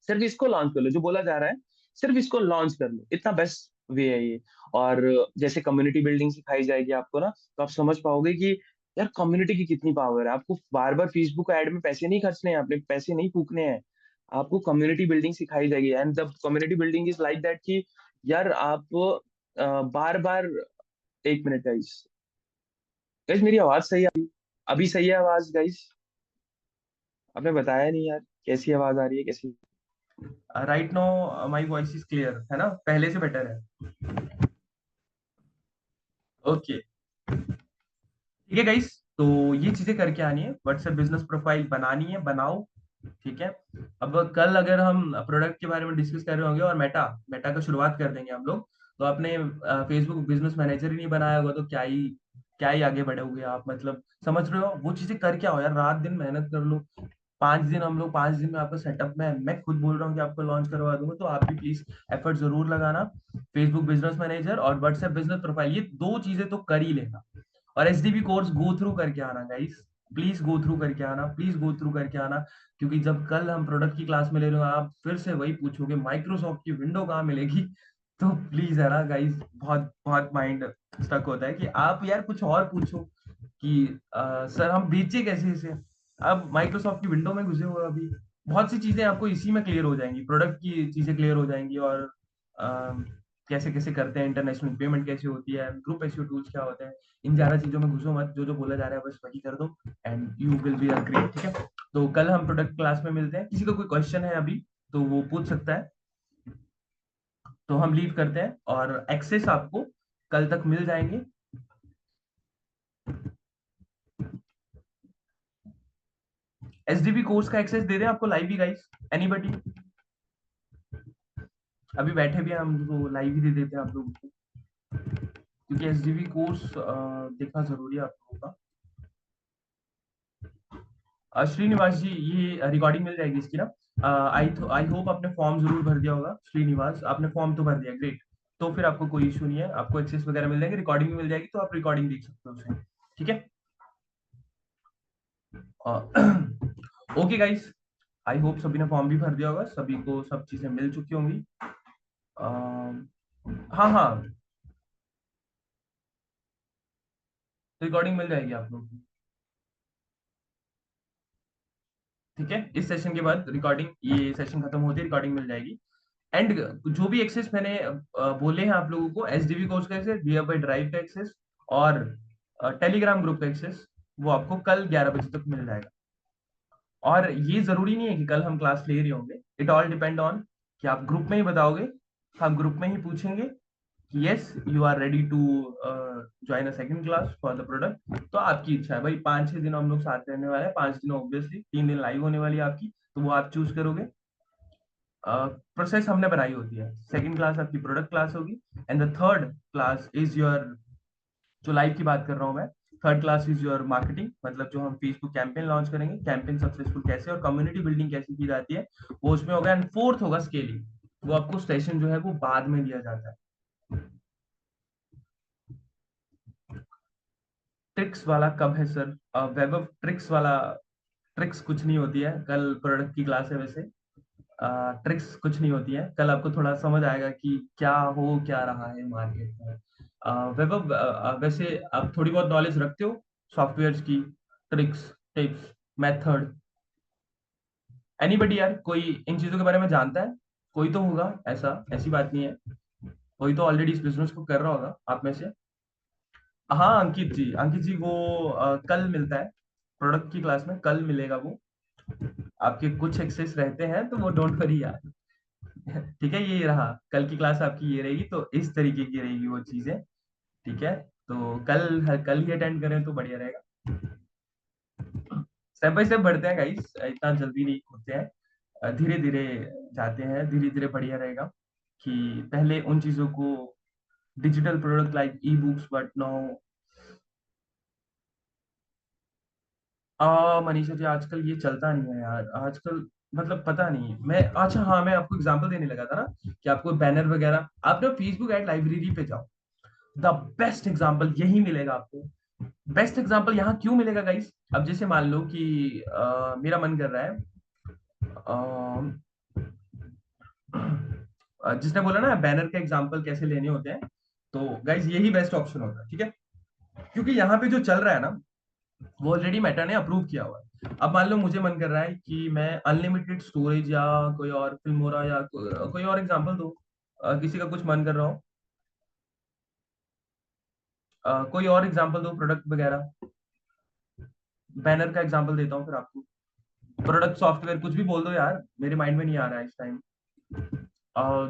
सिर्फ इसको लॉन्च कर लो, जो बोला जा रहा है सिर्फ इसको लॉन्च कर लो, इतना बेस्ट वे है ये। और जैसे कम्युनिटी बिल्डिंग सिखाई जाएगी आपको ना, तो आप समझ पाओगे कि यार कम्युनिटी की कितनी पावर है। आपको बार बार फेसबुक ऐड में पैसे नहीं खर्चने हैं, आपने पैसे नहीं फूकने हैं, आपको कम्युनिटी बिल्डिंग सिखाई जाएगी। And the community building is like that कि यार आप बार बार, एक मिनट गाइस, गाइस मेरी आवाज सही आ रही है? अभी सही है आवाज गाइस? आपने बताया नहीं यार, कैसी आवाज आ रही है, कैसी? Right now my voice is clear है ना, पहले से बेटर है। ओके, ठीक है गाइस, तो ये चीजें करके आनी है, व्हाट्सएप बिजनेस प्रोफाइल बनानी है, बनाओ। ठीक है, अब कल अगर हम प्रोडक्ट के बारे में डिस्कस कर रहे होंगे और मेटा मेटा का शुरुआत कर देंगे हम लोग, तो आपने फेसबुक बिजनेस मैनेजर ही नहीं बनाया होगा तो क्या ही आगे बढ़ोगे आप, मतलब समझ रहे हो, वो चीजें करके आओ यार, रात दिन मेहनत कर लो। 5 दिन हम लोग 5 दिन में आपका सेटअप में, मैं खुद बोल रहा हूँ कि आपको लॉन्च करवा दूंगा, तो आप भी प्लीज एफर्ट जरूर लगाना। फेसबुक बिजनेस मैनेजर और व्हाट्सएप बिजनेस प्रोफाइल, ये दो चीजें तो कर ही लेना। और एसडीबी कोर्स गो थ्रू करके आना गाइस, प्लीज गो थ्रू करके आना, प्लीज गो थ्रू करके आना। क्योंकि जब कल हम प्रोडक्ट की क्लास में ले रहे हो, आप फिर से वही पूछोगे माइक्रोसॉफ्ट की विंडो कहाँ मिलेगी। तो प्लीज है ना गाइस, बहुत बहुत माइंड स्टक होता है कि आप यार कुछ और पूछो कि सर हम बेचे कैसे इसे। अब माइक्रोसॉफ्ट की विंडो में घुसे हुए अभी, बहुत सी चीजें आपको इसी में क्लियर हो जाएंगी, प्रोडक्ट की चीजें क्लियर हो जाएंगी, और कैसे कैसे करते हैं, इंटरनेशनल पेमेंट कैसे होती है, ग्रुप एसईओ टूल्स क्या होते हैं। इन ज्यादा चीजों में घुसो मत, जो जो बोला जा रहा है बस वही कर दो, and you will be a great. ठीक है, तो कल हम प्रोडक्ट क्लास में मिलते हैं, किसी का कोई क्वेश्चन है अभी तो वो पूछ सकता है। तो हम लीव करते हैं और एक्सेस आपको कल तक मिल जाएंगे। एसडीबी कोर्स का एक्सेस दे दें आपको लाइव ही गाइस, एनीबडी? अभी बैठे भी हैं हम, तो लाइव ही दे देते हैं आप लोगों को, क्योंकि एसडीबी कोर्स देखना जरूरी है आप लोगों का। श्रीनिवास जी, ये रिकॉर्डिंग मिल जाएगी इसकी ना? आई होप आपने फॉर्म जरूर भर दिया होगा। श्रीनिवास, आपने फॉर्म तो भर दिया, ग्रेट। तो फिर आपको कोई इशू नहीं है, आपको एक्सेस वगैरह मिल जाएगी, रिकॉर्डिंग भी मिल जाएगी, तो आप रिकॉर्डिंग देख सकते हो उसमें, ठीक है? ओके गाइस, आई होप सभी ने फॉर्म भी भर दिया होगा, सभी को सब चीजें मिल चुकी होंगी। हाँ हाँ, रिकॉर्डिंग मिल जाएगी आप लोगों को, ठीक है? इस सेशन के बाद रिकॉर्डिंग, ये सेशन खत्म होती है रिकॉर्डिंग मिल जाएगी। एंड जो भी एक्सेस मैंने बोले हैं आप लोगों को, एसडीवी कोर्स का एक्सेस, वी ड्राइव का एक्सेस और टेलीग्राम ग्रुप का एक्सेस, वो आपको कल 11 बजे तक मिल जाएगा। और ये जरूरी नहीं है कि कल हम क्लास ले रहे होंगे, इट ऑल डिपेंड ऑन कि आप ग्रुप में ही बताओगे, हम ग्रुप में ही पूछेंगे कि yes you are ready to join a second class for the product. तो आपकी इच्छा है भाई, 5-6 दिन हम लोग साथ रहने वाले हैं, 5 दिन ऑब्वियसली, 3 दिन लाइव होने वाली है आपकी, तो वो आप चूज करोगे। प्रोसेस हमने बनाई होती है, सेकंड क्लास आपकी प्रोडक्ट क्लास होगी, and the third class is your, जो लाइव की बात कर रहा हूं मैं, third class is your marketing, मतलब जो हम फेसबुक कैंपेन लॉन्च करेंगे, कैंपेन सक्सेसफुल कैसे और कम्युनिटी बिल्डिंग कैसे की जाती है, वो उसमें होगा। एंड फोर्थ होगा स्केलिंग, वो आपको सेशन जो है वो बाद में दिया जाता है। ट्रिक्स वाला कब है सर? वैभव, ट्रिक्स वाला, ट्रिक्स कुछ नहीं होती है, कल प्रोडक्ट की क्लास है वैसे। ट्रिक्स कुछ नहीं होती है, कल आपको थोड़ा समझ आएगा कि क्या हो क्या रहा है मार्केट में। वैभव, वैसे आप थोड़ी बहुत नॉलेज रखते हो सॉफ्टवेयर की, ट्रिक्स, टिप्स, मेथड? एनीबडी यार, कोई इन चीजों के बारे में जानता है? कोई तो होगा, ऐसा ऐसी बात नहीं है, कोई तो ऑलरेडी इस बिजनेस को कर रहा होगा आप में से। हाँ अंकित जी, अंकित जी वो कल मिलता है, प्रोडक्ट की क्लास में कल मिलेगा वो। आपके कुछ एक्सेस रहते हैं तो वो डोंट वरी यार। ठीक है, ये रहा कल की क्लास आपकी, ये रहेगी, तो इस तरीके की रहेगी वो चीजें, ठीक है? तो कल ही अटेंड करें तो बढ़िया रहेगा। स्टेप बाय स्टेप बढ़ते हैं गाइस, इतना जल्दी नहीं होते हैं, धीरे धीरे जाते हैं, धीरे धीरे बढ़िया रहेगा। कि पहले उन चीजों को, digital product like ebooks, but now Manisha ji आजकल ये चलता नहीं है यार, आजकल मतलब पता नहीं, मैं अच्छा हाँ, मैं आपको एग्जांपल देने लगा था ना कि आपको बैनर वगैरह, आप ना फेसबुक एड लाइब्रेरी पे जाओ, द बेस्ट एग्जांपल यही मिलेगा आपको। बेस्ट एग्जांपल यहाँ क्यों मिलेगा गाइस? अब जैसे मान लो कि मेरा मन कर रहा है, जिसने बोला ना बैनर के एग्जांपल कैसे लेने होते हैं, तो गाइस यही बेस्ट ऑप्शन होता है, ठीक है? क्योंकि यहाँ पे जो चल रहा है ना, वो ऑलरेडी मेटा ने अप्रूव किया हुआ है। अब मान लो मुझे मन कर रहा है कि मैं अनलिमिटेड स्टोरेज या कोई और फिल्मोरा या कोई और एग्जांपल दो, किसी का कुछ मन कर रहा हो, कोई और एग्जांपल दो प्रोडक्ट वगैरह। बैनर का एग्जांपल देता हूँ फिर आपको, प्रोडक्ट सॉफ्टवेयर कुछ भी बोल दो यार, मेरे माइंड में नहीं आ रहा है इस टाइम।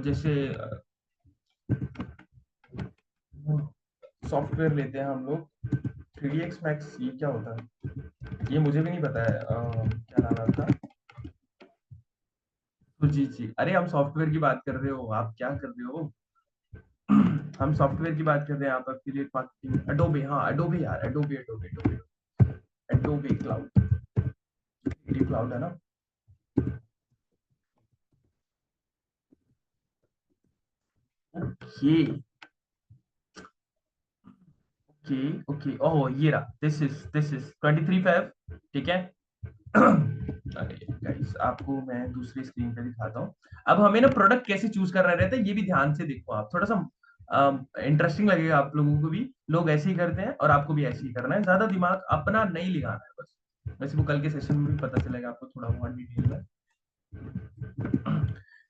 जैसे सॉफ्टवेयर लेते हैं हम लोग, 3ds Max, ये क्या होता है ये मुझे भी नहीं पता है, क्या नाम है उसका? सुजीत जी, अरे हम सॉफ्टवेयर की बात कर रहे हो, आप क्या कर रहे हो? हम सॉफ्टवेयर की बात कर रहे हैं, आप एफिलिएट मार्केटिंग, एडोबे, हाँ एडोबे यार, Adobe Adobe Adobe Adobe cloud, cloud है ना? ओके ओके ओके, ओह ये रहा, दिस इज 23 फेब, ठीक है? अरे गाइस, आपको मैं दूसरी स्क्रीन पे दिखाता हूँ। अब हमें ना प्रोडक्ट कैसे चूज करना रहता है, ये भी ध्यान से देखो आप, थोड़ा सा इंटरेस्टिंग लगेगा आप लोगों को भी, लोग ऐसे ही करते हैं और आपको भी ऐसे ही करना है, ज्यादा दिमाग अपना नहीं लगाना है बस। वैसे वो कल के सेशन में भी पता चलेगा आपको थोड़ा बहुत डिटेल में,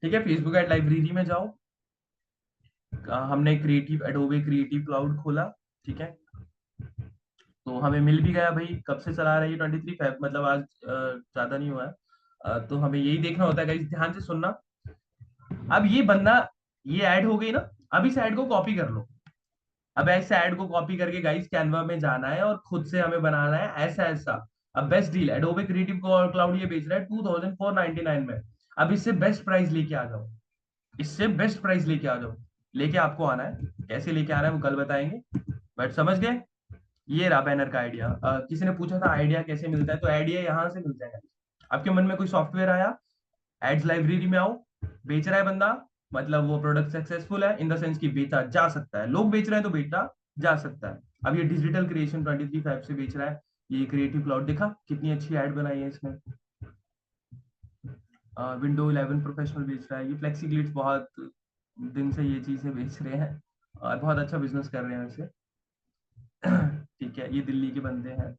ठीक है? फेसबुक एड लाइब्रेरी में जाओ, हमने क्रिएटिव, एडोबे क्रिएटिव क्लाउड खोला, ठीक है? तो हमें मिल भी गया भाई, कब से चला रहा है ये? 23 फेब, मतलब आज ज्यादा नहीं हुआ है। तो हमें यही देखना होता है गाइस, ध्यान से सुनना। अब ये बंदा ये ऐड हो गई ना, अब इस ऐड को कॉपी कर लो। अब ऐसे ऐड को कॉपी करके गाइस कैनवा में जाना है और खुद से हमें बनाना है ऐसा ऐसा। अब best deal Adobe creative cloud ये बेच रहा है 2499 में। अब इससे बेस्ट प्राइस लेके आ जाओ, इससे बेस्ट प्राइस लेके आ जाओ। लेके आपको आना है, कैसे लेके आना है वो कल बताएंगे, बट समझ गए। ये रहा बैनर का आइडिया। किसी ने पूछा था आइडिया कैसे मिलता है, तो आइडिया यहाँ से मिलता है। आपके मन में कोई सॉफ्टवेयर आया, एड्स लाइब्रेरी में आओ, बेच रहा है बंदा, मतलब वो प्रोडक्ट सक्सेसफुल है इन द सेंस कि बेचा जा सकता है, लोग बेच रहे हैं तो बेचा जा सकता है। अब ये डिजिटल क्रिएशन 23 से बेच रहा है, ये क्रिएटिव क्लाउड देखा कितनी अच्छी एड बनाई है इसने। विंडो 11 प्रोफेशनल बेच रहा है, ये फ्लेक्सी ग्लिट्स बहुत दिन से ये चीजें बेच रहे हैं और बहुत अच्छा बिजनेस कर रहे हैं वैसे। ठीक है, ये दिल्ली के बंदे हैं।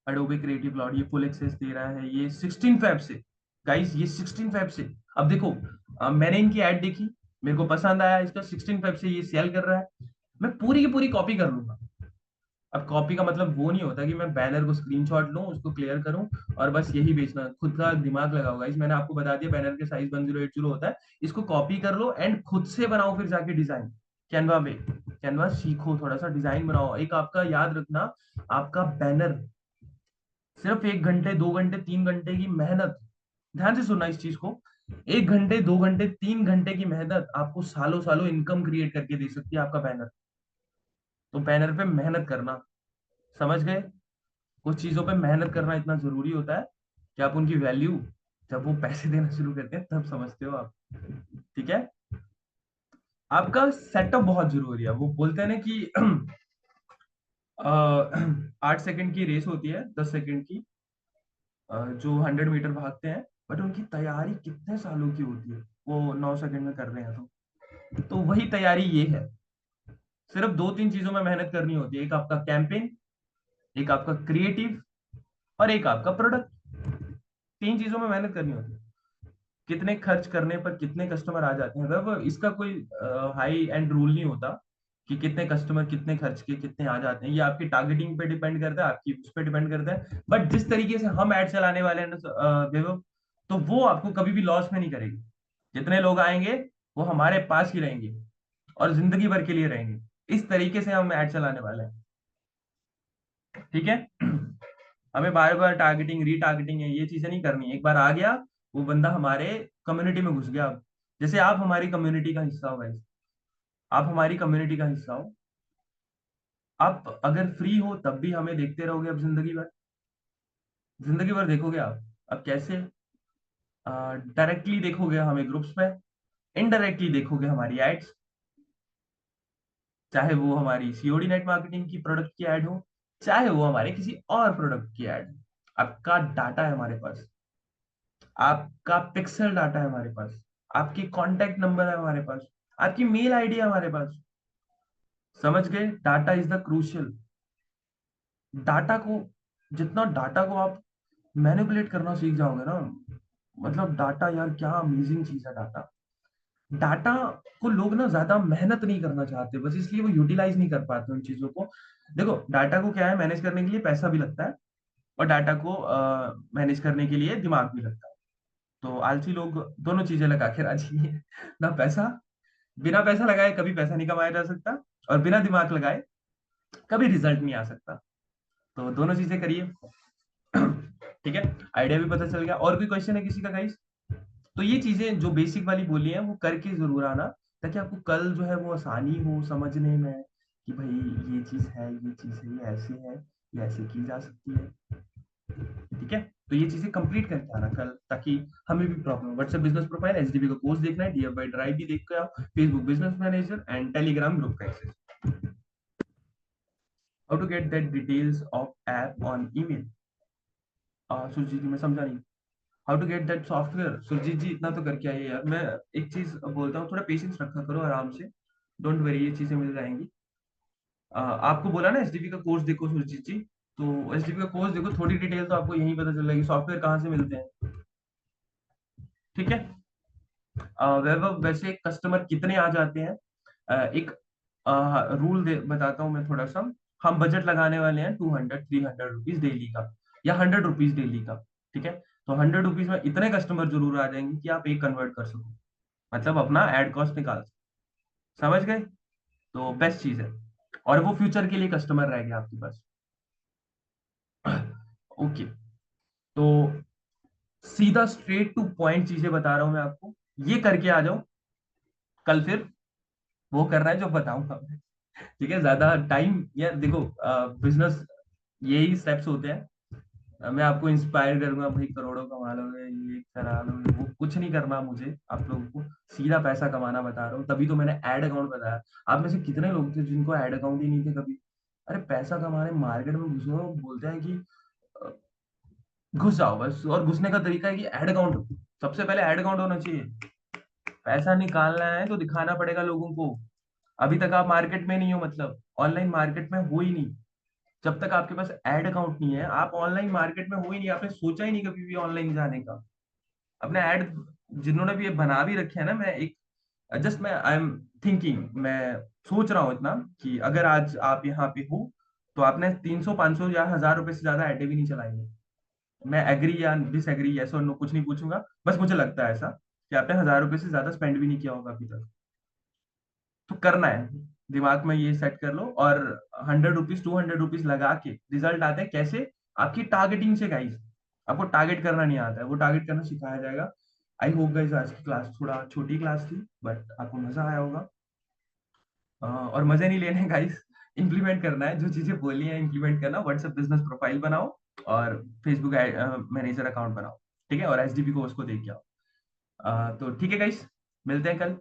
एडोबे क्रिएटिव क्लाउड ये फुल एक्सेस दे रहा है, ये 16 फेब से गाइस, ये 16 फेब से। अब देखो मैंने इनकी ऐड देखी, मेरे को पसंद आया, इसका 16 फेब से ये सेल कर रहा है। मैं पूरी की पूरी कॉपी कर लूंगा। अब कॉपी का मतलब वो नहीं होता कि मैं बैनर को स्क्रीनशॉट लूं, उसको क्लियर करूं और बस यही बेचना, खुद का दिमाग लगाओ गाइस। मैंने आपको बता दिया बैनर के साइज 1080 होता है, इसको कॉपी कर लो एंड खुद से बनाओ फिर जाके डिजाइन कैनवा में। कैनवा सीखो, थोड़ा सा डिजाइन बनाओ। एक आपका याद रखना, आपका बैनर सिर्फ 1 घंटे 2 घंटे 3 घंटे की मेहनत, ध्यान से सुनना इस चीज को, 1 घंटे 2 घंटे 3 घंटे की मेहनत आपको सालों सालों इनकम क्रिएट करके दे सकती है आपका बैनर। तो बैनर पे मेहनत करना, समझ गए। कुछ चीजों पे मेहनत करना इतना जरूरी होता है कि आप उनकी वैल्यू जब वो पैसे देना शुरू करते हैं तब समझते हो आप। ठीक है, आपका सेटअप बहुत जरूरी है। वो बोलते हैं ना कि 8 सेकंड की रेस होती है, 10 सेकंड की, जो 100 मीटर भागते हैं, बट उनकी तैयारी कितने सालों की होती है, वो 9 सेकंड में कर रहे हैं। तो वही तैयारी ये है। सिर्फ 2-3 चीजों में मेहनत करनी होती है, एक आपका कैंपेन, एक आपका क्रिएटिव और एक आपका प्रोडक्ट। 3 चीजों में मेहनत करनी होती है। कितने खर्च करने पर कितने कस्टमर आ जाते हैं, मतलब इसका कोई हाई एंड रूल नहीं होता कि कितने कस्टमर कितने खर्च के कितने आ जाते हैं। ये आपकी टारगेटिंग पे डिपेंड करता है, आपकी उस पर डिपेंड करता है। बट जिस तरीके से हम ऐड चलाने वाले हैं ना वैभव, तो वो आपको कभी भी लॉस में नहीं करेगी। जितने लोग आएंगे वो हमारे पास ही रहेंगे और जिंदगी भर के लिए रहेंगे। इस तरीके से हम ऐड चलाने वाले हैं। ठीक है, हमें बार बार टारगेटिंग रीटारगेटिंग है ये चीजें नहीं करनी है। एक बार आ गया वो बंदा हमारे कम्युनिटी में घुस गया। अब जैसे आप हमारी कम्युनिटी का हिस्सा हो गाइस, आप हमारी कम्युनिटी का हिस्सा हो। आप अगर फ्री हो तब भी हमें देखते रहोगे, अब जिंदगी भर, जिंदगी भर देखोगे आप। अब कैसे, डायरेक्टली देखोगे हमें ग्रुप्स में, इनडायरेक्टली देखोगे हमारी एड्स, चाहे वो हमारी सीओडी नेट मार्केटिंग की प्रोडक्ट की ऐड हो, चाहे वो हमारे किसी और प्रोडक्ट की ऐड। आपका डाटा है हमारे पास, आपका पिक्सल डाटा है हमारे पास, आपकी कॉन्टेक्ट नंबर है हमारे पास, आपकी मेल आईडी है हमारे पास। समझ गए, data is the crucial. Data को, जितना डाटा को आप मैनिपुलेट करना सीख जाओगे ना, मतलब डाटा यार क्या अमेजिंग चीज है डाटा। डाटा को लोग ना ज्यादा मेहनत नहीं करना चाहते, बस इसलिए वो यूटिलाइज नहीं कर पाते उन चीजों को। देखो डाटा को क्या है, मैनेज करने के लिए पैसा भी लगता है और डाटा को मैनेज करने के लिए दिमाग भी लगता है। तो आलसी लोग दोनों चीजें लगा के राजी हैं। ना पैसा, बिना पैसा लगाए कभी पैसा नहीं कमाया जा सकता, और बिना दिमाग लगाए कभी रिजल्ट नहीं आ सकता। तो दोनों चीजें करिए। ठीक है, आइडिया भी पता चल गया। और कोई क्वेश्चन है किसी का गाइस? तो ये चीजें जो बेसिक वाली बोली है वो करके जरूर आना, ताकि आपको कल जो है वो आसानी हो समझने में कि भाई ये चीज है, ये चीज है, ये ऐसे है, ये ऐसे की जा सकती है। ठीक है, तो ये चीजें कंप्लीट करके आना कल, ताकि हमें भी problem. WhatsApp business profile HDB का कोर्स देखना है, डीएफ बाई ड्राइव भी देख के आओ, Facebook business manager and Telegram group का access. How to get that details of app on email. Surjit ji मैं समझा नहीं। How to get that software, Surjit ji इतना तो करके आइए यार। मैं एक चीज बोलता हूँ, थोड़ा पेशेंस रखा करो, आराम से, डोंट वरी, ये चीजें मिल जाएंगी। आपको बोला ना एचडीबी का कोर्स देखो सुरजीत जी, तो एचडीबी का कोर्स देखो, थोड़ी डिटेल तो आपको यही पता चल जाएगी, सॉफ्टवेयर कहाँ से मिलते हैं। ठीक है, वैभव वैसे कस्टमर कितने आ जाते हैं, एक रूल बताता हूँ मैं थोड़ा सा। हम बजट लगाने वाले हैं 200-300 रुपीज डेली का, या 100 रुपीज डेली का। ठीक है, तो 100 रुपीज में इतने कस्टमर जरूर आ जाएंगे कि आप एक कन्वर्ट कर सको। मतलब अपना एड कॉस्ट निकाल, समझ गए? तो बेस्ट चीज है, और वो फ्यूचर के लिए कस्टमर रहेगा आपके पास। ओके, तो सीधा स्ट्रेट टू पॉइंट चीजें बता रहा हूं मैं आपको, ये करके आ जाओ, कल फिर वो करना है जो बताऊंगा मैं। ठीक है, ज्यादा टाइम, या देखो बिजनेस यही स्टेप्स होते हैं। मैं आपको इंस्पायर करूंगा, भाई करोड़ों कमा लोगे, ये करा लोगे, वो कुछ नहीं करना मुझे आप लोगों को, सीधा पैसा कमाना बता रहा हूँ। तभी तो मैंने एड अकाउंट बताया। आप में से कितने लोग थे जिनको एड अकाउंट ही नहीं थे कभी? अरे पैसा कमाने मार्केट में घुसो, बोलते हैं कि अ, घुस जाओ बस, और घुसने का तरीका है कि एड अकाउंट, सबसे पहले एड अकाउंट होना चाहिए। पैसा निकालना है तो दिखाना पड़ेगा लोगों को। अभी तक आप मार्केट में नहीं हो, मतलब ऑनलाइन मार्केट में हो ही नहीं। जब तक आपके पास एड अकाउंट नहीं है, आप ऑनलाइन मार्केट में हो ही नहीं, आपने सोचा ही नहीं कभी भी ऑनलाइन जाने का। अपने ऐड जिन्होंने भी ये बना भी रखे हैं ना, मैं एक जस्ट मैं आई एम थिंकिंग, मैं सोच रहा हूँ इतना कि अगर आज आप यहाँ पे हो तो आपने 300 500 या 1000 रुपए से ज्यादा ऐडे भी नहीं चलाएंगे। मैं एग्री या डिसएग्री, यस और नो कुछ नहीं पूछूंगा, बस मुझे लगता है ऐसा कि आपने 1000 रुपए से ज्यादा स्पेंड भी नहीं किया होगा अभी तक। तो करना है, दिमाग में ये सेट कर लो, और 100 रुपीज 200 रुपीज लगा के रिजल्ट आते हैं कैसे? आपकी टारगेटिंग से गाइस। आपको टारगेट करना नहीं आता है, वो टारगेट करना सिखाया जाएगा। आई होप गाइस आज की क्लास थोड़ा छोटी क्लास थी, बट आपको मजा आया होगा। और मजे नहीं लेने गाइस, इंप्लीमेंट करना है जो चीजें बोली है, इंप्लीमेंट करना। व्हाट्सएप बिजनेस प्रोफाइल बनाओ, और फेसबुक मैनेजर अकाउंट बनाओ, ठीक है, और एसडीपी को उसको देख के आओ। तो ठीक है गाइस, मिलते हैं कल।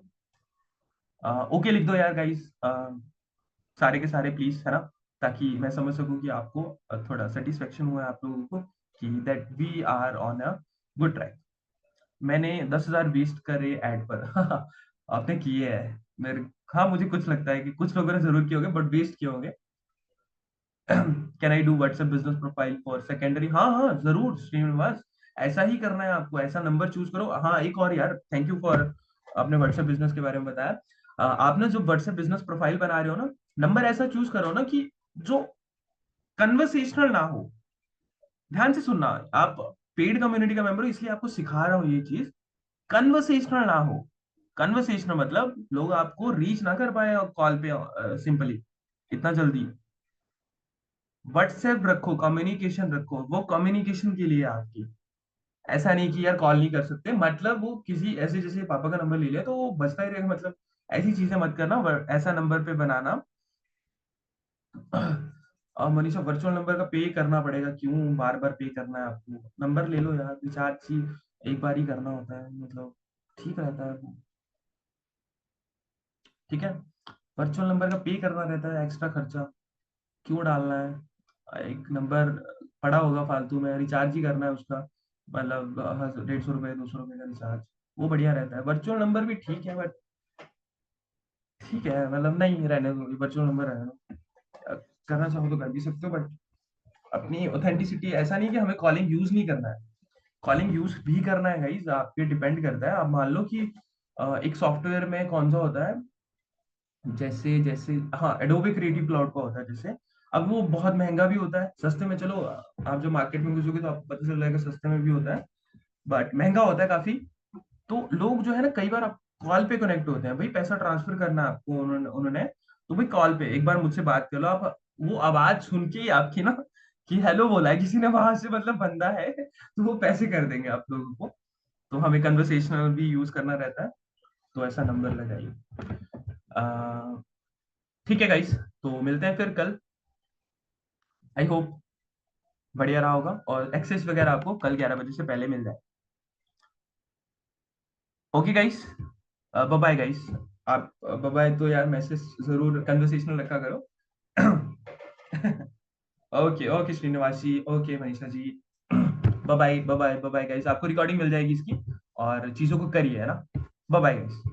ओके लिख दो यार गाइस, सारे के सारे प्लीज, है ना, ताकि मैं समझ सकूं कि आपको थोड़ा सेटिस्फेक्शन हुआ है आप लोगों को, कि that we are on a good track. मैंने 10,000 वेस्ट करे ऐड पर। आपने किए है मेरे, हाँ मुझे कुछ लगता है कि कुछ लोगों ने जरूर किए होंगे, बट वेस्ट किए होंगे। Can I do WhatsApp business profile for secondary? हाँ हाँ जरूर श्रीनिवास, ऐसा ही करना है आपको, ऐसा नंबर चूज करो। हाँ एक और यार, थैंक यू फॉर आपने व्हाट्सएप बिजनेस के बारे में बताया। आप ना जो व्हाट्सएप बिजनेस प्रोफाइल बना रहे हो ना, नंबर ऐसा चूज करो ना कि जो कन्वर्सेशनल ना हो। ध्यान से सुनना, आप पेड कम्युनिटी का मेंबर हो इसलिए आपको सिखा रहा हूँ ये चीज। कन्वर्सेशनल ना हो। कन्वर्सेशनल मतलब लोग आपको रीच ना कर पाए कॉल पे सिंपली इतना जल्दी। व्हाट्सएप रखो, कम्युनिकेशन रखो, वो कम्युनिकेशन के लिए आपकी। ऐसा नहीं कि यार कॉल नहीं कर सकते, मतलब वो किसी ऐसे, जैसे पापा का नंबर ले लिया तो वो बजता ही रहेगा, मतलब ऐसी चीजें मत करना। ऐसा नंबर पे बनाना। और मनीषा वर्चुअल नंबर का पे करना पड़ेगा, क्यों बार बार पे करना है आपको? नंबर ले लो यार, रिचार्ज ही एक बार ही करना होता है, मतलब ठीक रहता है। ठीक है, वर्चुअल नंबर का पे करना रहता है, एक्स्ट्रा खर्चा क्यों डालना है? एक नंबर पड़ा होगा फालतू में, रिचार्ज ही करना है उसका, मतलब 150 रुपए 200 रुपए का रिचार्ज, वो बढ़िया रहता है। वर्चुअल नंबर भी ठीक है, बट ठीक है, मतलब नहीं रहने दो, वर्चुअल नंबर रहने दो। करना चाहो तो कर भी सकते हो, बट अपनी ऑथेंटिसिटी, ऐसा नहीं कि हमें कॉलिंग यूज नहीं करना है, कॉलिंग यूज भी करना है गाइस, आप पे डिपेंड करता है। आप मान लो कि एक सॉफ्टवेयर में कौन सा होता है, जैसे जैसे हाँ एडोबे क्रिएटिव क्लाउड का होता है जैसे, अब वो बहुत महंगा भी होता है, सस्ते में चलो आप जो मार्केट में घुसोगे तो आपको पता चल जाएगा सस्ते में भी होता है, बट महंगा होता है काफी। तो लोग जो है ना, कई बार आप कॉल पे कनेक्ट होते हैं, भाई पैसा ट्रांसफर करना है आपको, उन्होंने तो भाई कॉल पे एक बार मुझसे बात कर लो आप, वो आवाज सुन के ही आपकी ना, कि हेलो बोला है किसी ने वहां से, मतलब बंदा है, तो वो पैसे कर देंगे आप लोगों को। तो हमें कन्वर्सेशनल भी यूज करना रहता है, तो ऐसा नंबर लगाइए। ठीक है गाइस, तो मिलते हैं फिर कल। आई होप बढ़िया रहा होगा, और एक्सेस वगैरह आपको कल 11 बजे से पहले मिल जाए। Okay guys, bye bye guys. आप बाय बाय तो यार मैसेज जरूर कन्वर्सेशनल रखा करो। Okay okay Srinivas ji, okay Manisha ji. Bye bye bye bye bye bye guys, आपको रिकॉर्डिंग मिल जाएगी इसकी, और चीजों को करिए, है ना। Bye bye guys.